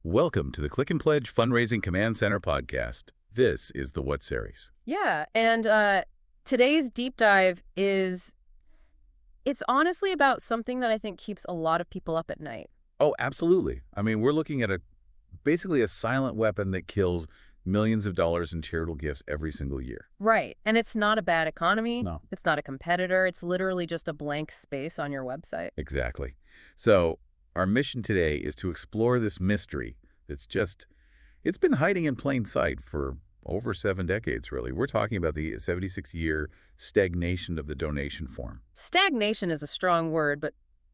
Welcome to the Click and Pledge Fundraising Command Center podcast. This is the What series. Yeah, and today's deep dive it's honestly about something that I think keeps a lot of people up at night. Oh, absolutely. I mean, we're looking at basically a silent weapon that kills millions of dollars in charitable gifts every single year. Right, and it's not a bad economy. No. It's not a competitor. It's literally just a blank space on your website. Exactly. So our mission today is to explore this mystery it's been hiding in plain sight for over 7 decades, really. We're talking about the 76-year stagnation of the donation form. Stagnation is a strong word,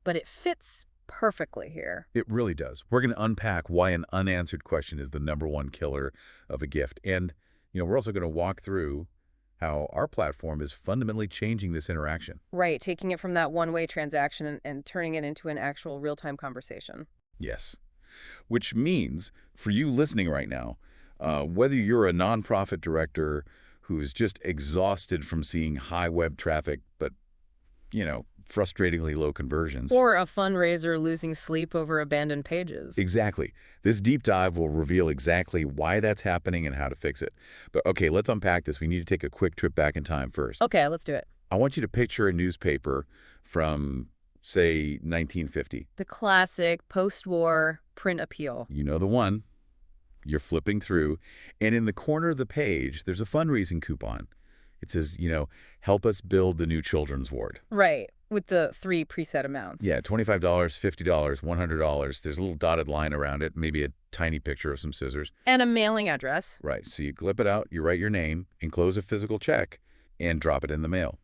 but it fits perfectly here. It really does. We're going to unpack why an unanswered question is the #1 killer of a gift. And, we're also going to walk through how our platform is fundamentally changing this interaction. Right, taking it from that one-way transaction and turning it into an actual real-time conversation. Yes. Which means, for you listening right now, whether you're a nonprofit director who's just exhausted from seeing high web traffic, but, frustratingly low conversions. Or a fundraiser losing sleep over abandoned pages. Exactly. This deep dive will reveal exactly why that's happening and how to fix it. But okay, let's unpack this. We need to take a quick trip back in time first. Okay, let's do it. I want you to picture a newspaper from, say, 1950. The classic post-war print appeal. You know the one. You're flipping through, and in the corner of the page, there's a fundraising coupon. It says, help us build the new children's ward. Right, with the 3 preset amounts. Yeah, $25, $50, $100. There's a little dotted line around it, maybe a tiny picture of some scissors. And a mailing address. Right, so you clip it out, you write your name, enclose a physical check, and drop it in the mail.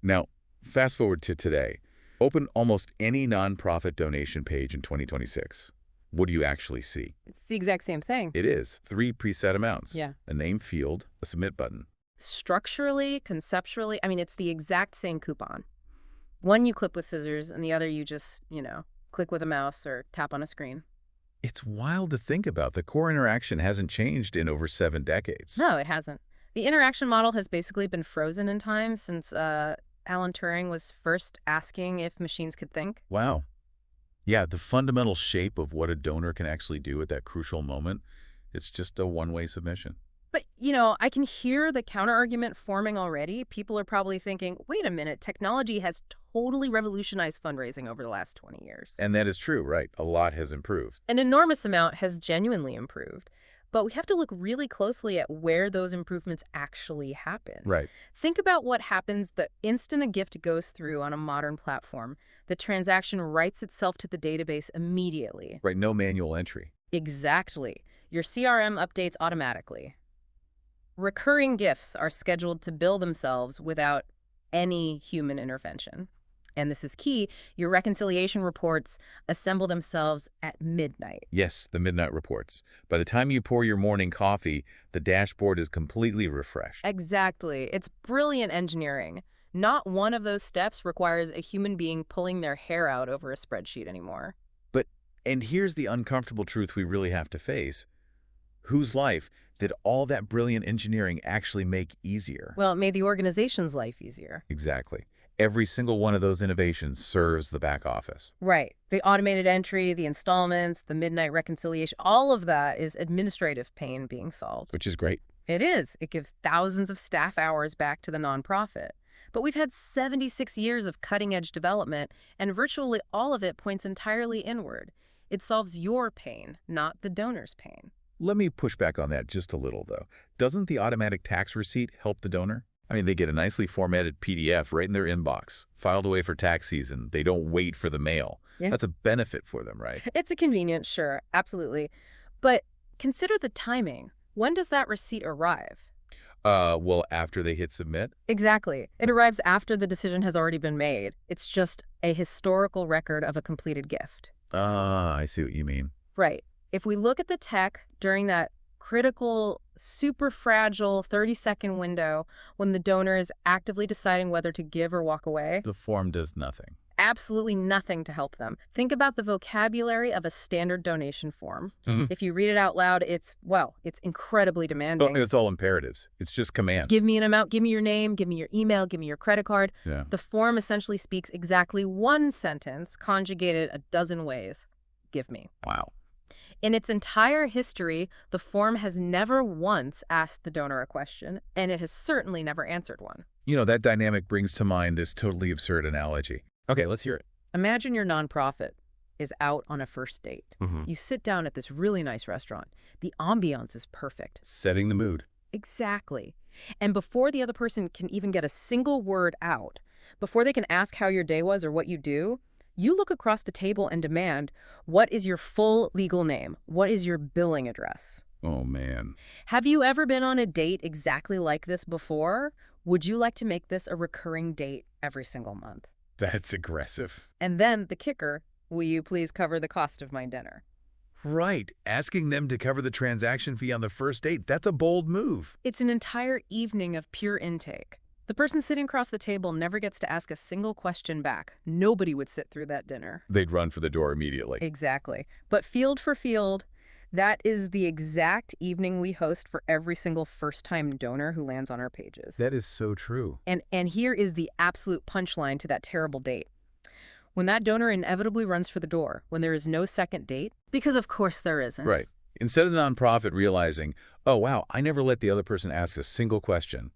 Now, fast forward to today. Open almost any nonprofit donation page in 2026. What do you actually see? It's the exact same thing. It is 3 preset amounts. Yeah. A name field, a submit button. Structurally, conceptually, it's the exact same coupon. One you clip with scissors, and the other you just, click with a mouse or tap on a screen. It's wild to think about. The core interaction hasn't changed in over 7 decades. No, it hasn't. The interaction model has basically been frozen in time since Alan Turing was first asking if machines could think. Wow. Yeah, the fundamental shape of what a donor can actually do at that crucial moment, it's just a one-way submission. But, I can hear the counterargument forming already. People are probably thinking, wait a minute, technology has totally revolutionized fundraising over the last 20 years. And that is true, right? A lot has improved. An enormous amount has genuinely improved. But we have to look really closely at where those improvements actually happen. Right. Think about what happens the instant a gift goes through on a modern platform. The transaction writes itself to the database immediately. Right, no manual entry. Exactly. Your CRM updates automatically. Recurring gifts are scheduled to bill themselves without any human intervention. And this is key, your reconciliation reports assemble themselves at midnight. Yes, the midnight reports. By the time you pour your morning coffee, the dashboard is completely refreshed. Exactly. It's brilliant engineering. Not one of those steps requires a human being pulling their hair out over a spreadsheet anymore. And here's the uncomfortable truth we really have to face. Whose life did all that brilliant engineering actually make easier? Well, it made the organization's life easier. Exactly. Every single one of those innovations serves the back office. Right. The automated entry, the installments, the midnight reconciliation, all of that is administrative pain being solved. Which is great. It is. It gives thousands of staff hours back to the nonprofit. But we've had 76 years of cutting-edge development, and virtually all of it points entirely inward. It solves your pain, not the donor's pain. Let me push back on that just a little, though. Doesn't the automatic tax receipt help the donor? They get a nicely formatted PDF right in their inbox, filed away for tax season. They don't wait for the mail. Yeah. That's a benefit for them, right? It's a convenience, sure, absolutely. But consider the timing. When does that receipt arrive? Well, after they hit submit? Exactly. It arrives after the decision has already been made. It's just a historical record of a completed gift. I see what you mean. Right. If we look at the tech during that critical, super fragile 30-second window when the donor is actively deciding whether to give or walk away, The form does nothing. absolutely nothing to help them. Think about the vocabulary of a standard donation form. If you read it out loud, it's incredibly demanding. It's all imperatives. It's just commands. Give me an amount, give me your name, give me your email, give me your credit card. Yeah. The form essentially speaks exactly one sentence, conjugated a dozen ways. Give me. Wow. In its entire history, the form has never once asked the donor a question, and it has certainly never answered one. You know, that dynamic brings to mind this totally absurd analogy. Okay, let's hear it. Imagine your nonprofit is out on a first date. Mm-hmm. You sit down at this really nice restaurant. The ambiance is perfect. Setting the mood. Exactly. And before the other person can even get a single word out, before they can ask how your day was or what you do, you look across the table and demand, what is your full legal name? What is your billing address? Oh, man. Have you ever been on a date exactly like this before? Would you like to make this a recurring date every single month? That's aggressive. And then the kicker, will you please cover the cost of my dinner? Right. Asking them to cover the transaction fee on the first date, that's a bold move. It's an entire evening of pure intake. The person sitting across the table never gets to ask a single question back. Nobody would sit through that dinner. They'd run for the door immediately. Exactly. But field for field, that is the exact evening we host for every single first-time donor who lands on our pages. That is so true. And here is the absolute punchline to that terrible date. When that donor inevitably runs for the door, when there is no second date, because of course there isn't. Right. Instead of the nonprofit realizing, oh, wow, I never let the other person ask a single question.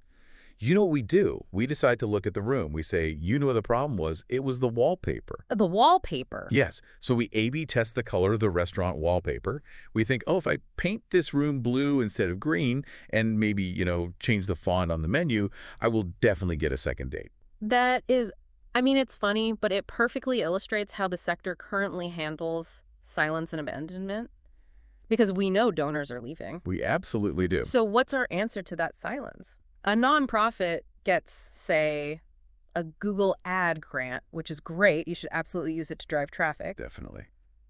You know what we do? We decide to look at the room. We say, you know what the problem was? It was the wallpaper. The wallpaper. Yes. So we A/B test the color of the restaurant wallpaper. We think, oh, if I paint this room blue instead of green and maybe, change the font on the menu, I will definitely get a second date. That is, it's funny, but it perfectly illustrates how the sector currently handles silence and abandonment. Because we know donors are leaving. We absolutely do. So what's our answer to that silence? A nonprofit gets, say, a Google ad grant, which is great. You should absolutely use it to drive traffic. Definitely.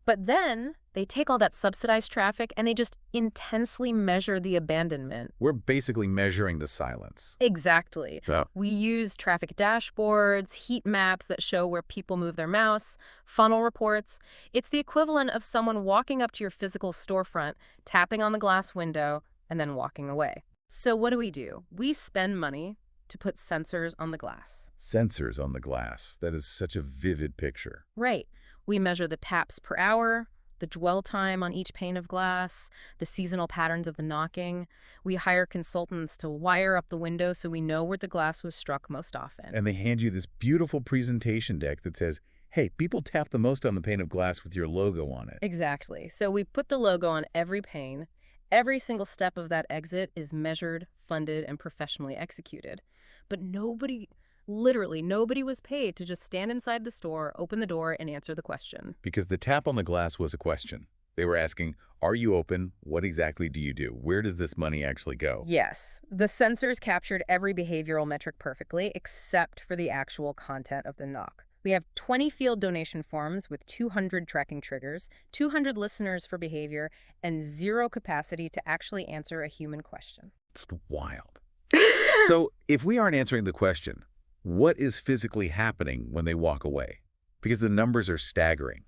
But then they take all that subsidized traffic and they just intensely measure the abandonment. We're basically measuring the silence. Exactly. Yeah. We use traffic dashboards, heat maps that show where people move their mouse, funnel reports. It's the equivalent of someone walking up to your physical storefront, tapping on the glass window, and then walking away. So what do? We spend money to put sensors on the glass. Sensors on the glass. That is such a vivid picture. Right. We measure the taps per hour, the dwell time on each pane of glass, the seasonal patterns of the knocking. We hire consultants to wire up the window so we know where the glass was struck most often. And they hand you this beautiful presentation deck that says, hey, people tap the most on the pane of glass with your logo on it. Exactly. So we put the logo on every pane. Every single step of that exit is measured, funded, and professionally executed. But literally nobody was paid to just stand inside the store, open the door, and answer the question. Because the tap on the glass was a question. They were asking, are you open? What exactly do you do? Where does this money actually go? Yes. The sensors captured every behavioral metric perfectly, except for the actual content of the knock. We have 20 field donation forms with 200 tracking triggers, 200 listeners for behavior, and 0 capacity to actually answer a human question. It's wild. So if we aren't answering the question, what is physically happening when they walk away? Because the numbers are staggering.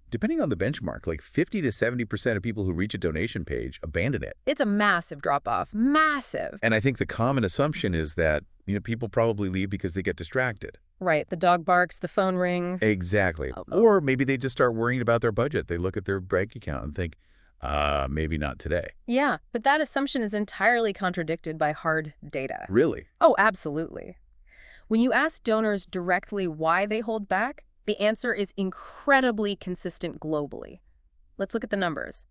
Depending on the benchmark, like 50 to 70% of people who reach a donation page abandon it. It's a massive drop-off. Massive. And I think the common assumption is that, people probably leave because they get distracted. Right. The dog barks, the phone rings. Exactly. Oh. Or maybe they just start worrying about their budget. They look at their bank account and think, maybe not today. Yeah, but that assumption is entirely contradicted by hard data. Really? Oh, absolutely. When you ask donors directly why they hold back, the answer is incredibly consistent globally. Let's look at the numbers.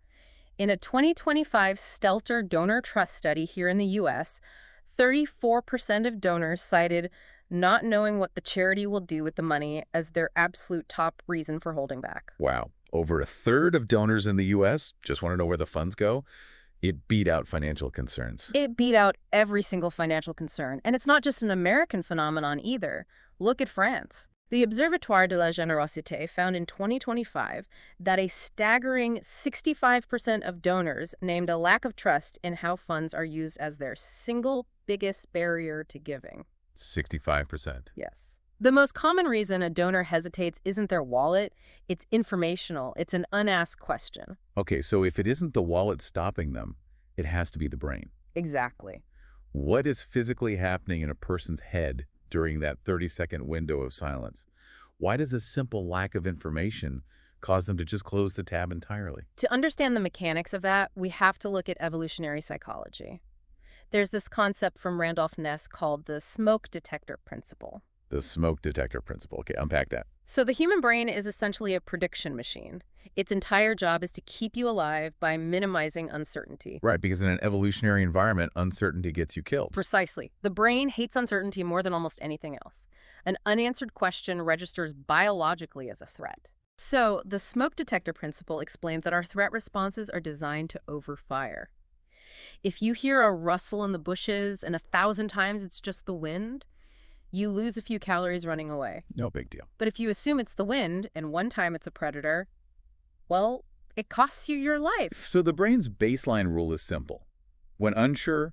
In a 2025 Stelter donor trust study here in the U.S., 34% of donors cited not knowing what the charity will do with the money as their absolute top reason for holding back. Wow. Over a third of donors in the U.S. just want to know where the funds go. It beat out financial concerns. It beat out every single financial concern. And it's not just an American phenomenon either. Look at France. The Observatoire de la Générosité found in 2025 that a staggering 65% of donors named a lack of trust in how funds are used as their single biggest barrier to giving. 65%. Yes. The most common reason a donor hesitates isn't their wallet, it's informational. It's an unasked question. Okay, so if it isn't the wallet stopping them, it has to be the brain. Exactly. What is physically happening in a person's head during that 30-second window of silence? Why does a simple lack of information caused them to just close the tab entirely. To understand the mechanics of that, we have to look at evolutionary psychology. There's this concept from Randolph Ness called the smoke detector principle. The smoke detector principle. Okay, unpack that. So the human brain is essentially a prediction machine. Its entire job is to keep you alive by minimizing uncertainty. Right, because in an evolutionary environment, uncertainty gets you killed. Precisely. The brain hates uncertainty more than almost anything else. An unanswered question registers biologically as a threat. So the smoke detector principle explains that our threat responses are designed to overfire. If you hear a rustle in the bushes and 1,000 times it's just the wind, you lose a few calories running away. No big deal. But if you assume it's the wind and one time it's a predator, well, it costs you your life. So the brain's baseline rule is simple. When unsure,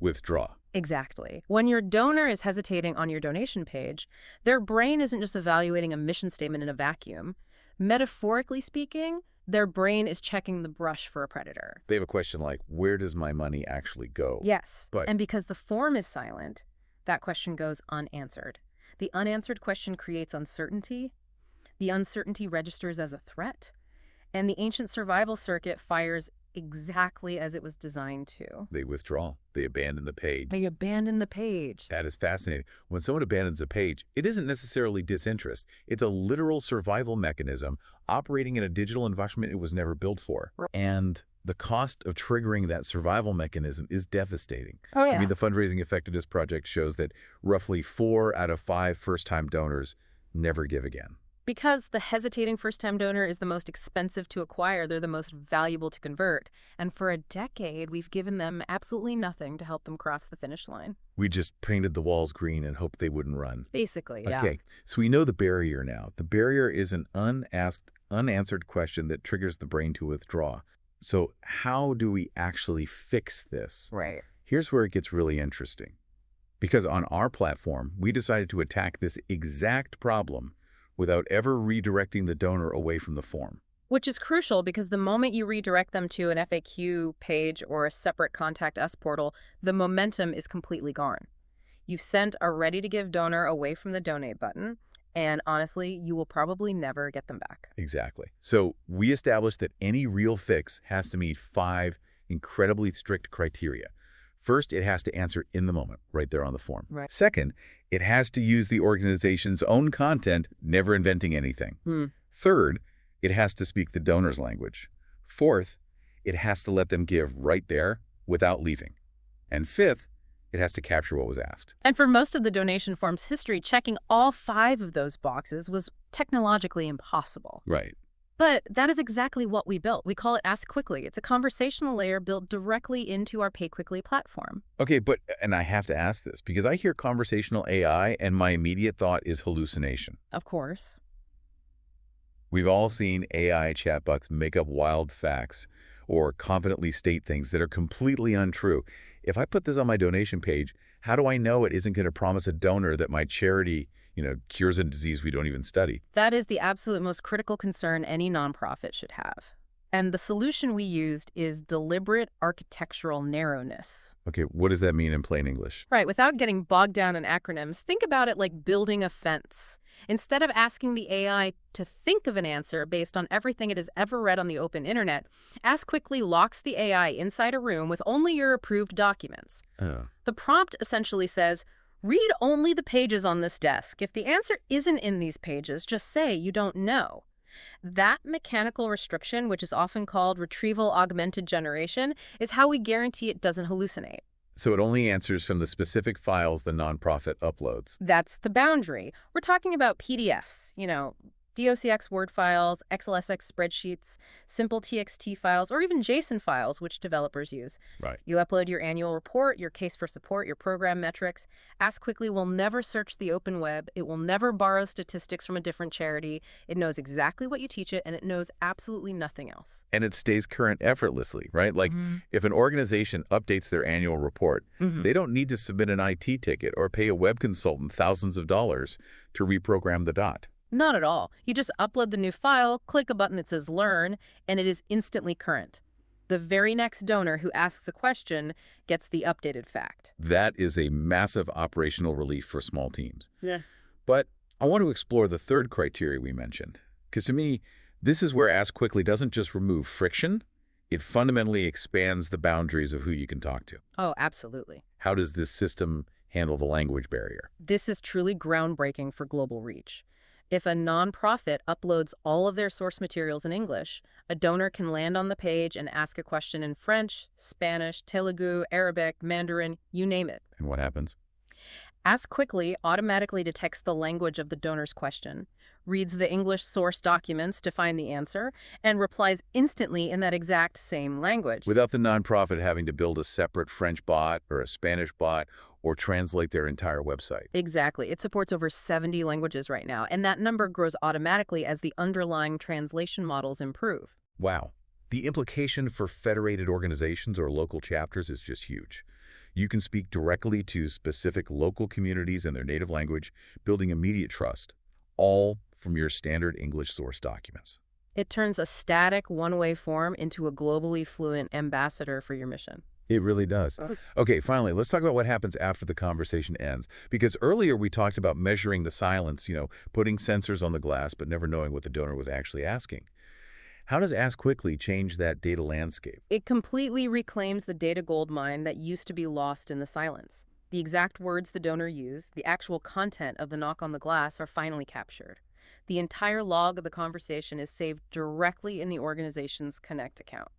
withdraw. Exactly. When your donor is hesitating on your donation page, their brain isn't just evaluating a mission statement in a vacuum. Metaphorically speaking, their brain is checking the brush for a predator. They have a question like, where does my money actually go? Yes. But And because the form is silent, that question goes unanswered. The unanswered question creates uncertainty. The uncertainty registers as a threat. And the ancient survival circuit fires exactly as it was designed to. they withdraw. They abandon the page. They abandon the page. That is fascinating. When someone abandons a page, it isn't necessarily disinterest. It's a literal survival mechanism operating in a digital environment it was never built for. Right. And the cost of triggering that survival mechanism is devastating. Oh, yeah. I mean, the fundraising effectiveness project shows that roughly 4 out of 5 first-time donors never give again. Because the hesitating first-time donor is the most expensive to acquire, they're the most valuable to convert. And for a decade, we've given them absolutely nothing to help them cross the finish line. We just painted the walls green and hoped they wouldn't run. Basically, yeah. Okay, so we know the barrier now. The barrier is an unanswered question that triggers the brain to withdraw. So how do we actually fix this? Right. Here's where it gets really interesting. Because on our platform, we decided to attack this exact problem without ever redirecting the donor away from the form. Which is crucial because the moment you redirect them to an FAQ page or a separate Contact Us portal, the momentum is completely gone. You've sent a ready-to-give donor away from the donate button, and honestly, you will probably never get them back. Exactly. So we established that any real fix has to meet 5 incredibly strict criteria. First, it has to answer in the moment, right there on the form. Right. Second, it has to use the organization's own content, never inventing anything. Third, it has to speak the donor's language. Fourth, it has to let them give right there without leaving. And fifth, it has to capture what was asked. And for most of the donation form's history, checking all 5 of those boxes was technologically impossible. Right. But that is exactly what we built. We call it Ask Quickly. It's a conversational layer built directly into our Pay Quickly platform. Okay, and I have to ask this because I hear conversational AI and my immediate thought is hallucination. Of course. We've all seen AI chatbots make up wild facts or confidently state things that are completely untrue. If I put this on my donation page, how do I know it isn't going to promise a donor that my charity, cures a disease we don't even study? That is the absolute most critical concern any nonprofit should have. And the solution we used is deliberate architectural narrowness. Okay, what does that mean in plain English? Right, without getting bogged down in acronyms, think about it like building a fence. Instead of asking the AI to think of an answer based on everything it has ever read on the open internet, Ask Quickly locks the AI inside a room with only your approved documents. Oh. The prompt essentially says, read only the pages on this desk. If the answer isn't in these pages, just say you don't know. That mechanical restriction, which is often called retrieval augmented generation, is how we guarantee it doesn't hallucinate. So it only answers from the specific files the nonprofit uploads. That's the boundary. We're talking about PDFs, DOCX Word files, XLSX spreadsheets, simple TXT files, or even JSON files, which developers use. Right. You upload your annual report, your case for support, your program metrics. Ask Quickly will never search the open web. It will never borrow statistics from a different charity. It knows exactly what you teach it, and it knows absolutely nothing else. And it stays current effortlessly, right? Like if an organization updates their annual report, they don't need to submit an IT ticket or pay a web consultant thousands of dollars to reprogram the dot. Not at all. You just upload the new file, click a button that says Learn, and it is instantly current. The very next donor who asks a question gets the updated fact. That is a massive operational relief for small teams. Yeah. But I want to explore the third criteria we mentioned, because to me, This is where Ask Quickly doesn't just remove friction, it fundamentally expands the boundaries of who you can talk to. Oh, absolutely. How does this system handle the language barrier? This is truly groundbreaking for global reach. If a nonprofit uploads all of their source materials in English, a donor can land on the page and ask a question in French, Spanish, Telugu, Arabic, Mandarin, you name it. And what happens? Ask Quickly automatically detects the language of the donor's question, reads the English source documents to find the answer, and replies instantly in that exact same language. Without the nonprofit having to build a separate French bot or a Spanish bot or translate their entire website. Exactly. It supports over 70 languages right now, and that number grows automatically as the underlying translation models improve. Wow. The implication for federated organizations or local chapters is just huge. You can speak directly to specific local communities in their native language, building immediate trust, all from your standard English source documents. It turns a static one-way form into a globally fluent ambassador for your mission. It really does. Okay, finally, let's talk about what happens after the conversation ends. Because earlier we talked about measuring the silence, putting sensors on the glass, but never knowing what the donor was actually asking. How does Ask Quickly change that data landscape? It completely reclaims the data goldmine that used to be lost in the silence. The exact words the donor used, the actual content of the knock on the glass are finally captured. The entire log of the conversation is saved directly in the organization's Connect account.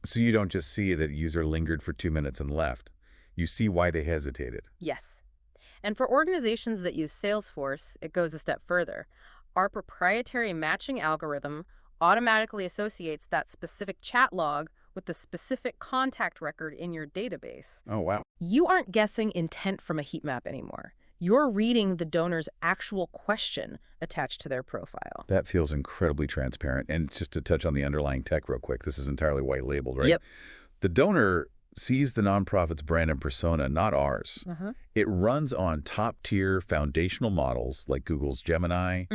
So you don't just see that user lingered for 2 minutes and left. You see why they hesitated. Yes. And for organizations that use Salesforce, it goes a step further. Our proprietary matching algorithm automatically associates that specific chat log with the specific contact record in your database. Oh, wow. You aren't guessing intent from a heat map anymore. You're reading the donor's actual question attached to their profile. That feels incredibly transparent. And just to touch on the underlying tech real quick, this is entirely white labeled, right? Yep. The donor sees the nonprofit's brand and persona, not ours. It runs on top-tier foundational models like Google's Gemini,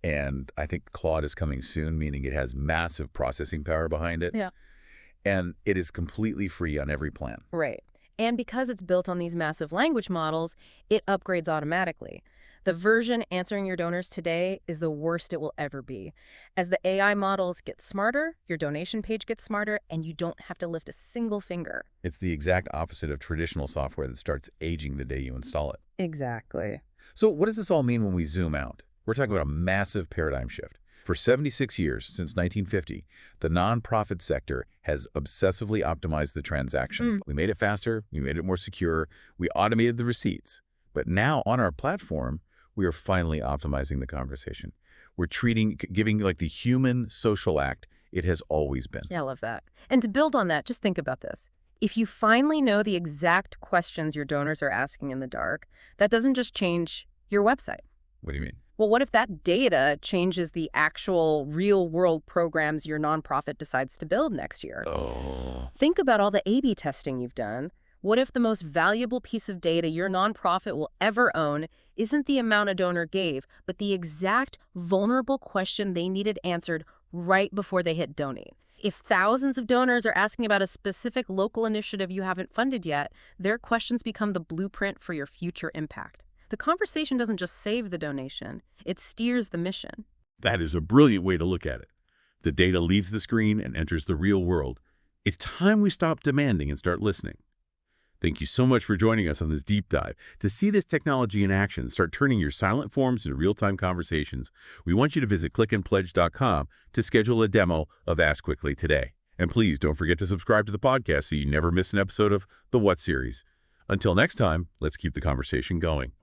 and I think Claude is coming soon, meaning it has massive processing power behind it. Yeah. And it is completely free on every plan. Right. And because it's built on these massive language models, it upgrades automatically. The version answering your donors today is the worst it will ever be. As the AI models get smarter, your donation page gets smarter, and you don't have to lift a single finger. It's the exact opposite of traditional software that starts aging the day you install it. Exactly. So what does this all mean when we zoom out? We're talking about a massive paradigm shift. For 76 years, since 1950, the nonprofit sector has obsessively optimized the transaction. We made it faster, we made it more secure, we automated the receipts. But now on our platform, we are finally optimizing the conversation. We're giving like the human social act it has always been. Yeah, I love that. And to build on that, just think about this. If you finally know the exact questions your donors are asking in the dark, that doesn't just change your website. What do you mean? Well, what if that data changes the actual real-world programs your nonprofit decides to build next year? Oh. Think about all the A/B testing you've done. What if the most valuable piece of data your nonprofit will ever own isn't the amount a donor gave, but the exact vulnerable question they needed answered right before they hit donate? If thousands of donors are asking about a specific local initiative you haven't funded yet, their questions become the blueprint for your future impact. The conversation doesn't just save the donation, it steers the mission. That is a brilliant way to look at it. The data leaves the screen and enters the real world. It's time we stop demanding and start listening. Thank you so much for joining us on this deep dive. To see this technology in action, start turning your silent forms into real-time conversations, we want you to visit clickandpledge.com to schedule a demo of Ask Quickly today. And please don't forget to subscribe to the podcast so you never miss an episode of the What series. Until next time, let's keep the conversation going.